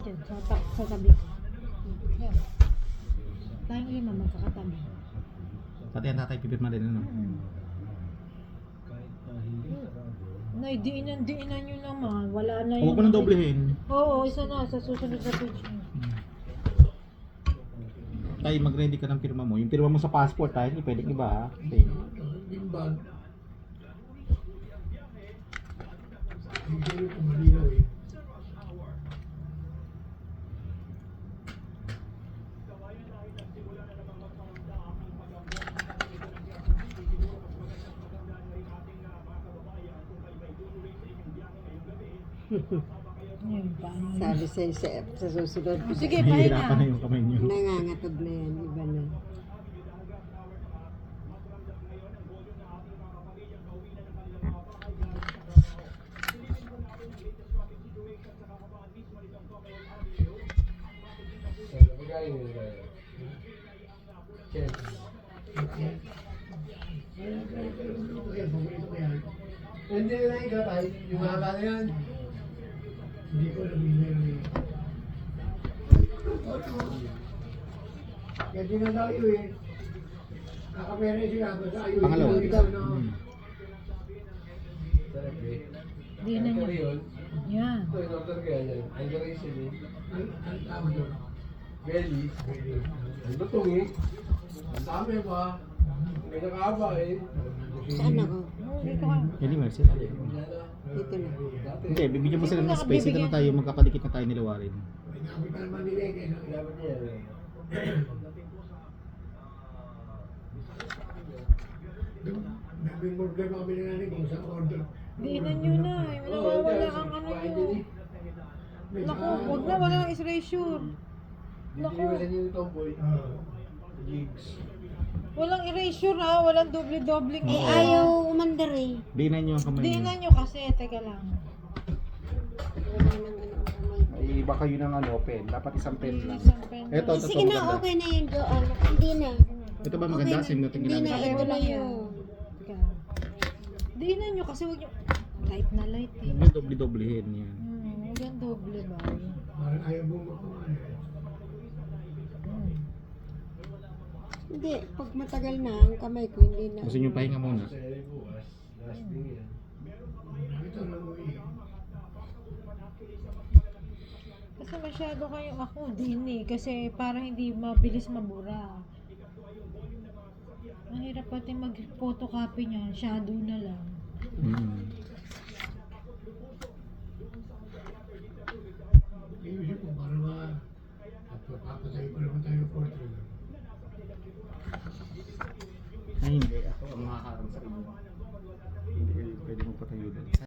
Yan, sa tabi ko. Yan. Tayong lima magkakatabi. Pati ang tatay pipirma din, ano? Diinan nyo naman. Wala na Huwag mo nang doblehin. Oo, isa na. Sa susunod sa page nyo. Tay, mag-ready ka ng pirma mo. Yung pirma mo sa passport, tay, hindi pwedeng iba, ha? Okay. Yan, paano? Sabi sa susunod, Sige, Nahihirapan na pahinga. yung kamay niyo. nangangatog na yan, iba na. Hindi na ikatay, yung haba na yan. Hindi ko nabili. Kasi na daw yun eh. Nakapera sila, basta ayun. Pangalawa. Diinan nyo. Yan. Ito, in-order kaya yan. Ang garisi eh. Ang tawag doon. Belly. Ang lutong eh. Ang dami pa. May nakahaba eh. Saan ako? Dito ka. Yan yung Merced. Dito na. Hindi, bibigyan mo sila ng Hindi mo space. Ito na nakabibigyan. tayo, magkakadikit na tayo nilawarin. May nakapit na naman nila eh. Kaya dapat niya eh. May problema kami na nanin kung sa order. Diinan nyo na. Nawawala ang ano nyo. Naku, huwag na. Wala nang erasure. Naku. Iwasan niyo yung tomboy. Jigs. Walang erasure ha. Walang doble-dobling. Eh, ayaw umandar eh. Diinan nyo ang kamay niyo. Diinan nyo kasi. Teka lang. Wala nang ano ang kamay. Ay, iba kayo ng ano, pen. Dapat isang pen lang. Isang pen. Ito, Eh, sige na, okay na yun doon. Hindi na. Ito ba maganda? Same na Hindi tingin na, namin. ito na yun. Teka. Diinan nyo kasi huwag nyo. Light na light eh. Yung doble-doblehin yan. Huwag yung doble ba? Parang ayaw bumakuha eh. Hindi, pag matagal na ang kamay ko, hindi na. Gusto nyo pahinga muna. Kasi bukas, last thing yan. Ito na mo eh. Kasi masyado kayo ako din eh. Kasi para hindi mabilis mabura. Ang hirap pati mag-photocopy niya. Shadow na lang. Iisip ko para papatay ko naman tayo ng portrait. Ay, hindi. Ako ang makakarang sa inyo. Hindi kayo pwede magpatayo doon.